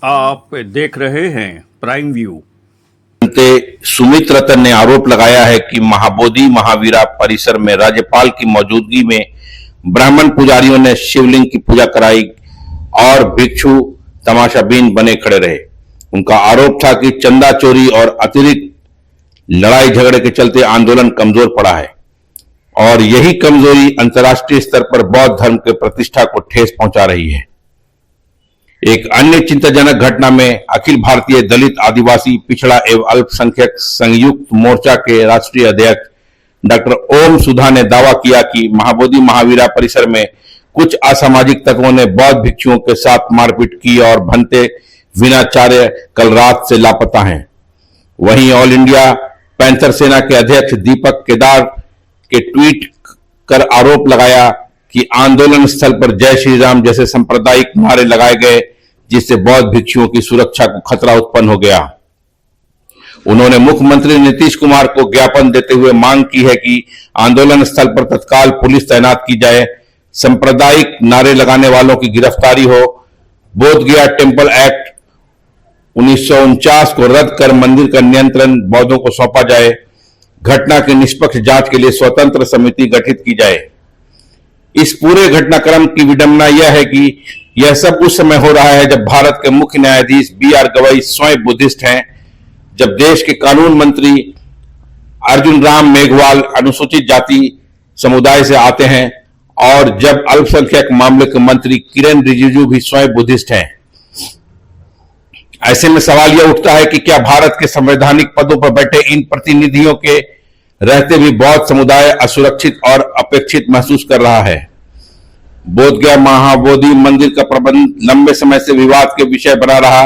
आप देख रहे हैं प्राइम व्यू। सुमित रतन ने आरोप लगाया है कि महाबोधि महावीरा परिसर में राज्यपाल की मौजूदगी में ब्राह्मण पुजारियों ने शिवलिंग की पूजा कराई और भिक्षु तमाशाबीन बने खड़े रहे। उनका आरोप था कि चंदा चोरी और अतिरिक्त लड़ाई झगड़े के चलते आंदोलन कमजोर पड़ा है और यही कमजोरी अंतर्राष्ट्रीय स्तर पर बौद्ध धर्म के प्रतिष्ठा को ठेस पहुंचा रही है। एक अन्य चिंताजनक घटना में अखिल भारतीय दलित आदिवासी पिछड़ा एवं अल्पसंख्यक संयुक्त मोर्चा के राष्ट्रीय अध्यक्ष डॉक्टर ओम सुधा ने दावा किया कि महाबोधि महावीरा परिसर में कुछ असामाजिक तत्वों ने बौद्ध भिक्षुओं के साथ मारपीट की और भंते विनाचार्य कल रात से लापता हैं। वहीं ऑल इंडिया पैंथर सेना के अध्यक्ष दीपक केदार के ट्वीट कर आरोप लगाया कि आंदोलन स्थल पर जय श्री राम जैसे सांप्रदायिक नारे लगाए गए, जिससे बौद्ध भिक्षुओं की सुरक्षा को खतरा उत्पन्न हो गया। उन्होंने मुख्यमंत्री नीतीश कुमार को ज्ञापन देते हुए मांग की है कि आंदोलन स्थल पर तत्काल पुलिस तैनात की जाए, सांप्रदायिक नारे लगाने वालों की गिरफ्तारी हो, बोध गया टेम्पल एक्ट 1949 को रद्द कर मंदिर का नियंत्रण बौद्धों को सौंपा जाए, घटना की निष्पक्ष जांच के लिए स्वतंत्र समिति गठित की जाए। इस पूरे घटनाक्रम की विडंबना यह है कि यह सब उस समय हो रहा है जब भारत के मुख्य न्यायाधीश BR गवई स्वयं बुद्धिस्ट हैं, जब देश के कानून मंत्री अर्जुन राम मेघवाल अनुसूचित जाति समुदाय से आते हैं और जब अल्पसंख्यक मामले के मंत्री किरेन रिजिजू भी स्वयं बुद्धिस्ट हैं। ऐसे में सवाल यह उठता है कि क्या भारत के संवैधानिक पदों पर बैठे इन प्रतिनिधियों के रहते भी बौद्ध समुदाय असुरक्षित और अपेक्षित महसूस कर रहा है। बोध गया महाबोधि मंदिर का प्रबंध लंबे समय से विवाद के विषय बना रहा।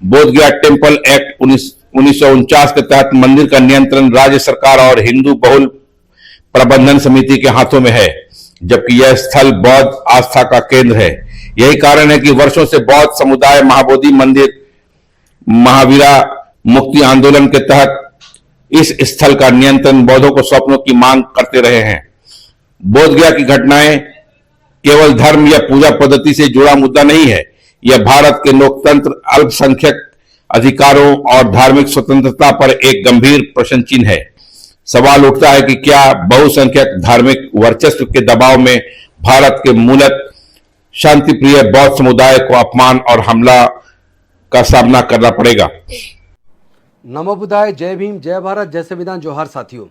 बोध गया टेम्पल एक्ट 1949 के तहत मंदिर का नियंत्रण राज्य सरकार और हिंदू बहुल प्रबंधन समिति के हाथों में है, जबकि यह स्थल बौद्ध आस्था का केंद्र है। यही कारण है कि वर्षों से बौद्ध समुदाय महाबोधि मंदिर महावीरा मुक्ति आंदोलन के तहत इस स्थल का नियंत्रण बौद्धों को सौंपने की मांग करते रहे हैं। बोध गया की घटनाएं केवल धर्म या पूजा पद्धति से जुड़ा मुद्दा नहीं है, यह भारत के लोकतंत्र, अल्पसंख्यक अधिकारों और धार्मिक स्वतंत्रता पर एक गंभीर प्रश्न चिन्ह है। सवाल उठता है कि क्या बहुसंख्यक धार्मिक वर्चस्व के दबाव में भारत के मूलत शांतिप्रिय बौद्ध समुदाय को अपमान और हमला का सामना करना पड़ेगा। नमो बुद्धाय, जय भीम, जय भारत, जय संविधान, जोहार साथियों,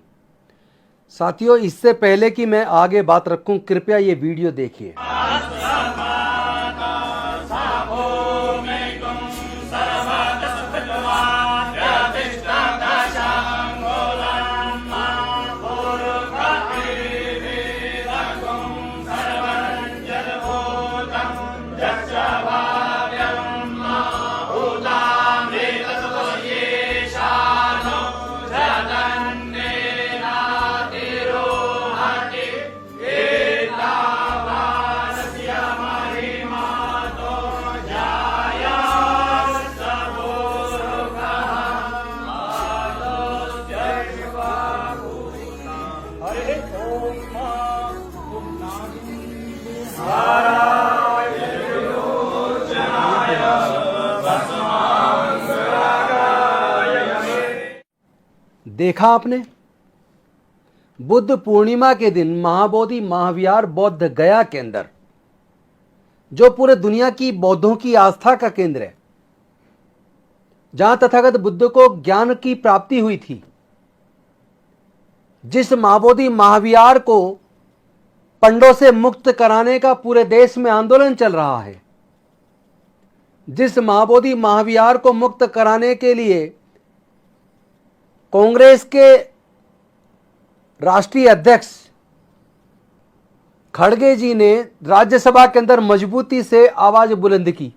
इससे पहले कि मैं आगे बात रखूं, कृपया ये वीडियो देखिए। देखा आपने, बुद्ध पूर्णिमा के दिन महाबोधि महाविहार बौद्ध गया के अंदर, जो पूरे दुनिया की बौद्धों की आस्था का केंद्र है, जहां तथागत बुद्ध को ज्ञान की प्राप्ति हुई थी, जिस महाबोधि महाविहार को पंडों से मुक्त कराने का पूरे देश में आंदोलन चल रहा है, जिस महाबोधि महाविहार को मुक्त कराने के लिए कांग्रेस के राष्ट्रीय अध्यक्ष खड़गे जी ने राज्यसभा के अंदर मजबूती से आवाज बुलंद की,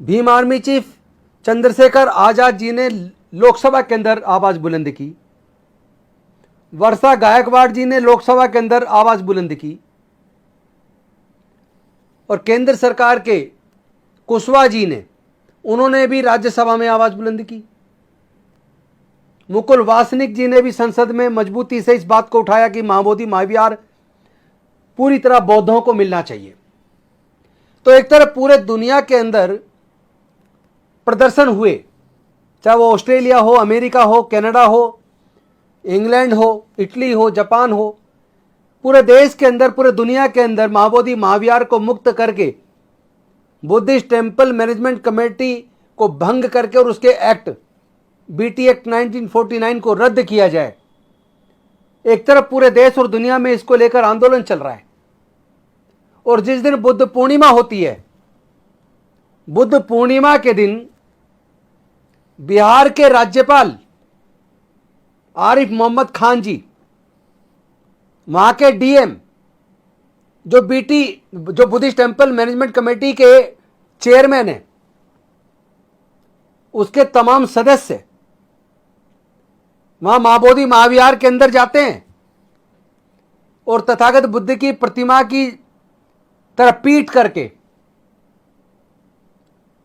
भीम आर्मी चीफ चंद्रशेखर आजाद जी ने लोकसभा के अंदर आवाज बुलंद की, वर्षा गायकवाड़ जी ने लोकसभा के अंदर आवाज बुलंद की, और केंद्र सरकार के कुशवाहा जी ने, उन्होंने भी राज्यसभा में आवाज बुलंद की। मुकुल वासनिक जी ने भी संसद में मजबूती से इस बात को उठाया कि महाबोधि महाविहार पूरी तरह बौद्धों को मिलना चाहिए। तो एक तरफ पूरे दुनिया के अंदर प्रदर्शन हुए, चाहे वो ऑस्ट्रेलिया हो, अमेरिका हो, कनाडा हो, इंग्लैंड हो, इटली हो, जापान हो, पूरे देश के अंदर, पूरे दुनिया के अंदर महाबोधि महाविहार को मुक्त करके बुद्धिस्ट टेम्पल मैनेजमेंट कमेटी को भंग करके और उसके एक्ट बीटी एक्ट 1949 को रद्द किया जाए। एक तरफ पूरे देश और दुनिया में इसको लेकर आंदोलन चल रहा है। और जिस दिन बुद्ध पूर्णिमा होती है, बुद्ध पूर्णिमा के दिन बिहार के राज्यपाल आरिफ मोहम्मद खान जी, वहां के डीएम, जो बुद्धिस्ट टेम्पल मैनेजमेंट कमेटी के चेयरमैन है, उसके तमाम सदस्य वहां महाबोधि महाविहार के अंदर जाते हैं और तथागत बुद्ध की प्रतिमा की तरफ पीट करके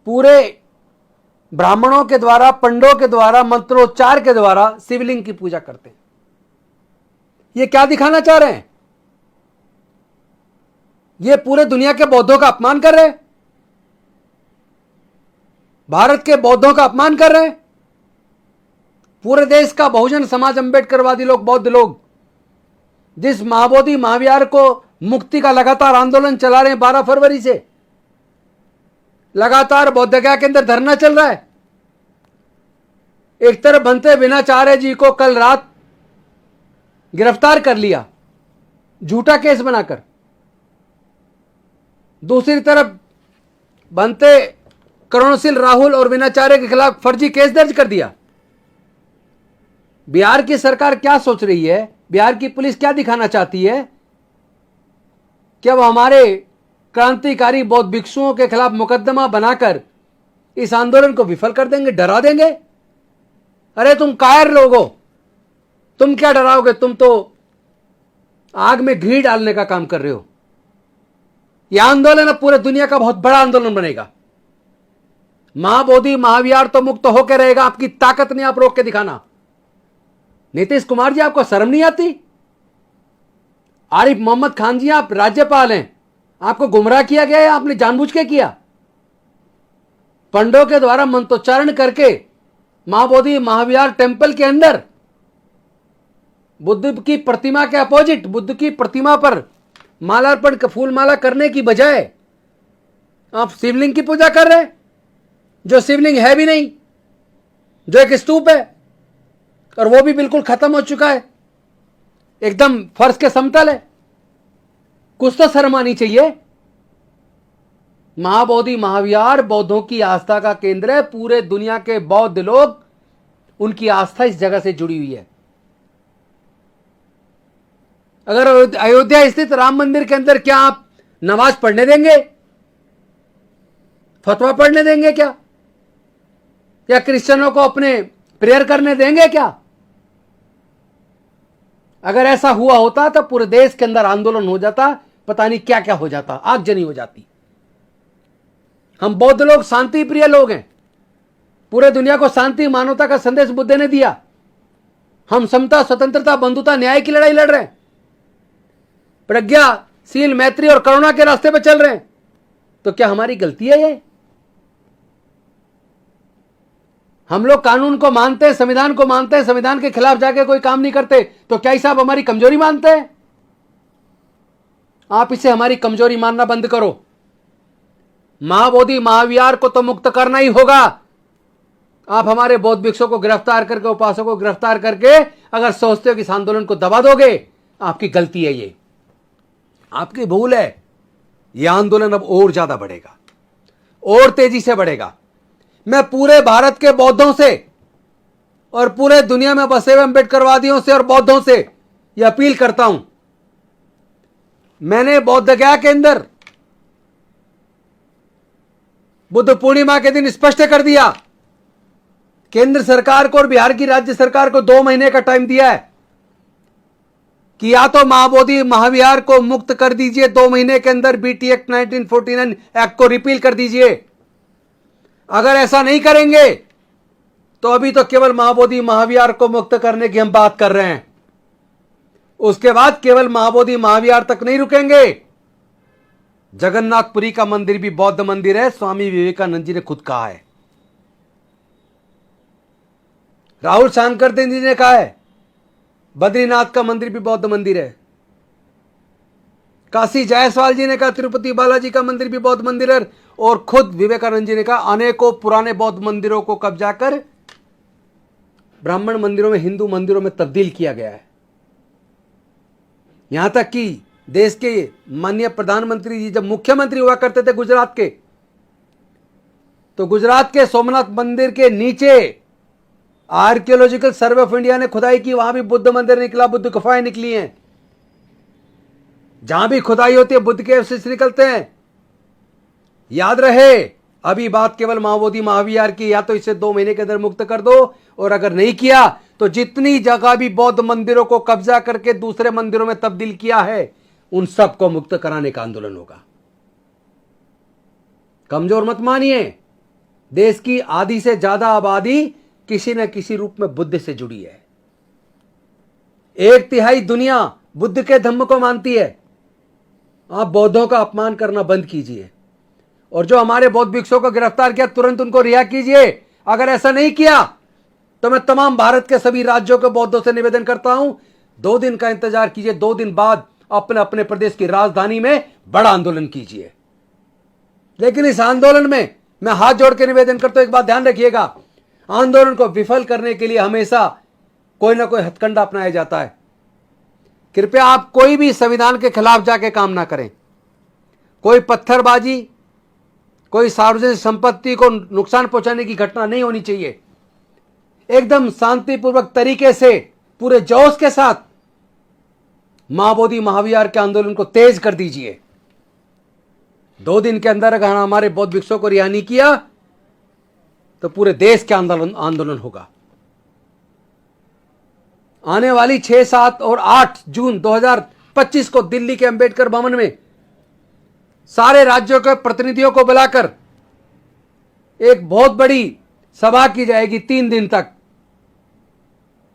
पूरे ब्राह्मणों के द्वारा, पंडों के द्वारा, मंत्रोच्चार के द्वारा शिवलिंग की पूजा करते हैं। ये क्या दिखाना चाह रहे हैं? ये पूरे दुनिया के बौद्धों का अपमान कर रहे हैं, भारत के बौद्धों का अपमान कर रहे हैं। पूरे देश का बहुजन समाज, अंबेडकरवादी लोग, बौद्ध लोग जिस महाबोधि महाविहार को मुक्ति का लगातार आंदोलन चला रहे हैं, 12 फरवरी से लगातार बोधगया के अंदर धरना चल रहा है। एक तरफ बनते विनाचार्य जी को कल रात गिरफ्तार कर लिया झूठा केस बनाकर, दूसरी तरफ बनते करुणशील राहुल और विनाचार्य के खिलाफ फर्जी केस दर्ज कर दिया। बिहार की सरकार क्या सोच रही है? बिहार की पुलिस क्या दिखाना चाहती है? क्या वो हमारे क्रांतिकारी बौद्ध भिक्षुओं के खिलाफ मुकदमा बनाकर इस आंदोलन को विफल कर देंगे, डरा देंगे? अरे तुम कायर लोग हो, तुम क्या डराओगे? तुम तो आग में घी डालने का काम कर रहे हो। यह आंदोलन अब पूरे दुनिया का बहुत बड़ा आंदोलन बनेगा। महाबोधि महाविहार तो मुक्त होकर रहेगा, आपकी ताकत नहीं आप रोक के दिखाना। नीतीश कुमार जी, आपको शर्म नहीं आती? आरिफ मोहम्मद खान जी, आप राज्यपाल हैं, आपको गुमराह किया गया है, आपने जानबूझ के किया। पंडों के द्वारा मंत्रोच्चारण करके महाबोधि महाविहार टेम्पल के अंदर बुद्ध की प्रतिमा के अपोजिट, बुद्ध की प्रतिमा पर मालार्पण, फूल माला करने की बजाय आप शिवलिंग की पूजा कर रहे हैं, जो शिवलिंग है भी नहीं, जो एक स्तूप है और वो भी बिल्कुल खत्म हो चुका है, एकदम फर्श के समतल है। कुछ तो शर्म आनी चाहिए। महाबोधि महाविहार बौद्धों की आस्था का केंद्र है। पूरे दुनिया के बौद्ध लोग, उनकी आस्था इस जगह से जुड़ी हुई है। अगर अयोध्या स्थित राम मंदिर के अंदर क्या आप नमाज पढ़ने देंगे? फतवा पढ़ने देंगे क्या? या क्रिश्चियनों को अपने प्रेयर करने देंगे क्या? अगर ऐसा हुआ होता तो पूरे देश के अंदर आंदोलन हो जाता, पता नहीं क्या क्या हो जाता, आगजनी हो जाती। हम बौद्ध लोग शांति प्रिय लोग हैं। पूरे दुनिया को शांति मानवता का संदेश बुद्ध ने दिया। हम समता, स्वतंत्रता, बंधुता, न्याय की लड़ाई लड़ रहे हैं, प्रज्ञाशील, मैत्री और करुणा के रास्ते पर चल रहे हैं। तो क्या हमारी गलती है ये? हम लोग कानून को मानते हैं, संविधान को मानते हैं, संविधान के खिलाफ जाके कोई काम नहीं करते, तो क्या इसे आप हमारी कमजोरी मानते हैं? आप इसे हमारी कमजोरी मानना बंद करो। महाबोधि महाविहार को तो मुक्त करना ही होगा। आप हमारे बौद्ध भिक्षुओं को गिरफ्तार करके, उपासकों को गिरफ्तार करके अगर सोचते हो कि इस आंदोलन को दबा दोगे, आपकी गलती है, ये आपकी भूल है। यह आंदोलन अब और ज्यादा बढ़ेगा, और तेजी से बढ़ेगा। मैं पूरे भारत के बौद्धों से और पूरे दुनिया में बसे हुए अंबेडकरवादियों से और बौद्धों से यह अपील करता हूं। मैंने बोधगया के अंदर बुद्ध पूर्णिमा के दिन स्पष्ट कर दिया, केंद्र सरकार को और बिहार की राज्य सरकार को 2 महीने का टाइम दिया है कि या तो महाबोधि महाविहार को मुक्त कर दीजिए 2 महीने के अंदर, बीटी एक्ट 1949 एक्ट को रिपील कर दीजिए। अगर ऐसा नहीं करेंगे तो अभी तो केवल महाबोधि महाविहार को मुक्त करने की हम बात कर रहे हैं, उसके बाद केवल महाबोधि महाविहार तक नहीं रुकेंगे। जगन्नाथपुरी का मंदिर भी बौद्ध मंदिर है, स्वामी विवेकानंद जी ने खुद कहा है। राहुल शांकरदेव जी ने कहा है बद्रीनाथ का मंदिर भी बौद्ध मंदिर है। काशी जायसवाल जी ने कहा तिरुपति बालाजी का मंदिर भी बौद्ध मंदिर है। और खुद विवेकानंद जी ने कहा अनेकों पुराने बौद्ध मंदिरों को कब्जा कर ब्राह्मण मंदिरों में, हिंदू मंदिरों में तब्दील किया गया है। यहां तक कि देश के माननीय प्रधानमंत्री जी जब मुख्यमंत्री हुआ करते थे गुजरात के, तो गुजरात के सोमनाथ मंदिर के नीचे आर्कियोलॉजिकल सर्वे ऑफ इंडिया ने खुदाई की, वहां भी बुद्ध मंदिर निकला, बुद्ध गुफाएं निकली हैं। जहां भी खुदाई होती है बुद्ध के अवशेष निकलते हैं। याद रहे, अभी बात केवल महाबोधि महाविहार की, या तो इसे 2 महीने के अंदर मुक्त कर दो, और अगर नहीं किया तो जितनी जगह भी बौद्ध मंदिरों को कब्जा करके दूसरे मंदिरों में तब्दील किया है उन सबको मुक्त कराने का आंदोलन होगा। कमजोर मत मानिए, देश की आधी से ज्यादा आबादी किसी न किसी रूप में बुद्ध से जुड़ी है। 1/3 दुनिया बुद्ध के धम्म को मानती है। आप बौद्धों का अपमान करना बंद कीजिए, और जो हमारे बौद्ध भिक्षुओं को गिरफ्तार किया तुरंत उनको रिहा कीजिए। अगर ऐसा नहीं किया तो मैं तमाम भारत के सभी राज्यों के बौद्धों से निवेदन करता हूं, 2 दिन का इंतजार कीजिए, 2 दिन बाद अपने अपने प्रदेश की राजधानी में बड़ा आंदोलन कीजिए। लेकिन इस आंदोलन में मैं हाथ जोड़ के निवेदन करता हूं, एक बात ध्यान रखिएगा, आंदोलन को विफल करने के लिए हमेशा कोई ना कोई हथकंडा अपनाया जाता है। कृपया आप कोई भी संविधान के खिलाफ जाके काम ना करें। कोई पत्थरबाजी, कोई सार्वजनिक संपत्ति को नुकसान पहुंचाने की घटना नहीं होनी चाहिए। एकदम शांतिपूर्वक तरीके से, पूरे जोश के साथ महाबोधि महाविहार के आंदोलन को तेज कर दीजिए। 2 दिन के अंदर अगर हमारे बौद्ध भिक्षुओं को रिहा नहीं किया तो पूरे देश के आंदोलन होगा। आने वाली 6, 7 और 8 जून 2025 को दिल्ली के अंबेडकर भवन में सारे राज्यों के प्रतिनिधियों को बुलाकर एक बहुत बड़ी सभा की जाएगी 3 दिन तक,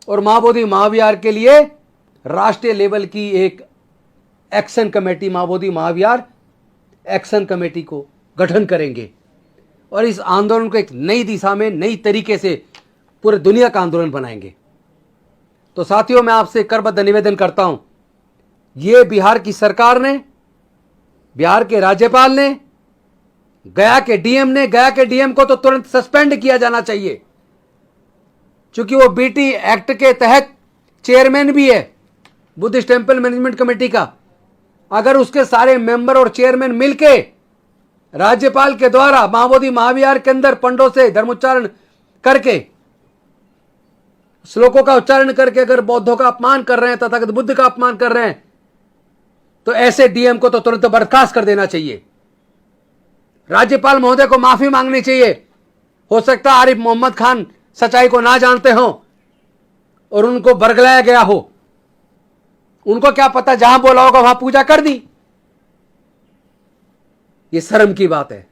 और महाबोधि महाविहार के लिए राष्ट्रीय लेवल की एक एक्शन कमेटी, महाबोधि महाविहार एक्शन कमेटी को गठन करेंगे, और इस आंदोलन को एक नई दिशा में, नई तरीके से पूरे दुनिया का आंदोलन बनाएंगे। तो साथियों, मैं आपसे करबद्ध निवेदन करता हूं, यह बिहार की सरकार ने, बिहार के राज्यपाल ने, गया के डीएम को तो तुरंत सस्पेंड किया जाना चाहिए, क्योंकि वो बीटी एक्ट के तहत चेयरमैन भी है बुद्धिस्ट टेम्पल मैनेजमेंट कमेटी का। अगर उसके सारे मेंबर और चेयरमैन मिलके राज्यपाल के द्वारा महाबोधि महाविहार के अंदर पंडों से धर्मोच्चारण करके, श्लोकों का उच्चारण करके अगर बौद्धों का अपमान कर रहे हैं, तथागत बुद्ध का अपमान कर रहे हैं, तो ऐसे डीएम को तो तुरंत बर्खास्त कर देना चाहिए। राज्यपाल महोदय को माफी मांगनी चाहिए। हो सकता है आरिफ मोहम्मद खान सच्चाई को ना जानते हो और उनको बरगलाया गया हो, उनको क्या पता, जहां बोला होगा वहां पूजा कर दी। यह शर्म की बात है।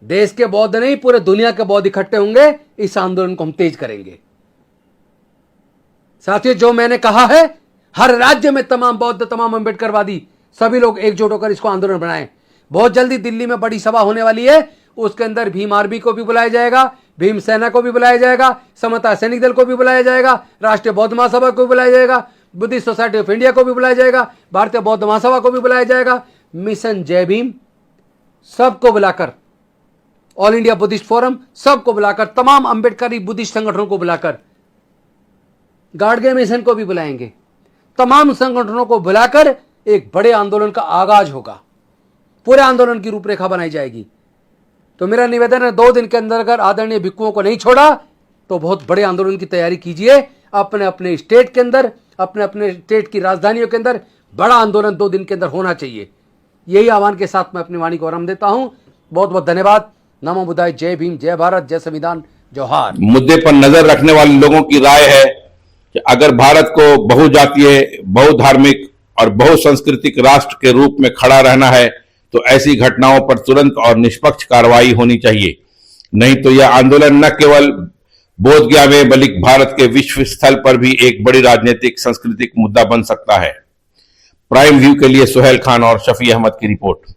देश के बौद्ध नहीं, पूरे दुनिया के बौद्ध इकट्ठे होंगे, इस आंदोलन को हम तेज करेंगे। साथियों, जो मैंने कहा है, हर राज्य में तमाम बौद्ध, तमाम अंबेडकरवादी सभी लोग एकजुट होकर इसको आंदोलन बनाएं। बहुत जल्दी दिल्ली में बड़ी सभा होने वाली है, उसके अंदर भीम आर्मी को भी बुलाया जाएगा, भीम सेना को भी बुलाया जाएगा, समता सैनिक दल को भी बुलाया जाएगा, राष्ट्रीय बौद्ध महासभा को भी बुलाया जाएगा, बुद्धिस्ट सोसाइटी ऑफ इंडिया को भी बुलाया जाएगा, भारतीय बौद्ध महासभा को भी बुलाया जाएगा, मिशन जय भीम सबको बुलाकर, ऑल इंडिया बुद्धिस्ट फोरम सबको बुलाकर, तमाम अंबेडकरी बुद्धिस्ट संगठनों को बुलाकर, गाडगे मिशन को भी बुलाएंगे, तमाम संगठनों को बुलाकर एक बड़े आंदोलन का आगाज होगा। पूरे आंदोलन की रूपरेखा बनाई जाएगी। तो मेरा निवेदन है, 2 दिन के अंदर अगर आदरणीय भिक्षुओं को नहीं छोड़ा तो बहुत बड़े आंदोलन की तैयारी कीजिए। अपने अपने स्टेट के अंदर, अपने अपने स्टेट की राजधानियों के अंदर बड़ा आंदोलन 2 दिन के अंदर होना चाहिए। यही आह्वान के साथ मैं अपनी वाणी को आराम देता हूं। बहुत बहुत धन्यवाद। नमो बुद्धाय। जय भीम, जय भारत, जय संविधान, जोहार। मुद्दे पर नजर रखने वाले लोगों की राय है कि अगर भारत को बहुजातीय, बहुधार्मिक और बहुसांस्कृतिक राष्ट्र के रूप में खड़ा रहना है तो ऐसी घटनाओं पर तुरंत और निष्पक्ष कार्रवाई होनी चाहिए। नहीं तो यह आंदोलन न केवल बोधगया में बल्कि भारत के विश्व स्थल पर भी एक बड़ी राजनीतिक सांस्कृतिक मुद्दा बन सकता है। प्राइम व्यू के लिए सुहेल खान और शफी अहमद की रिपोर्ट।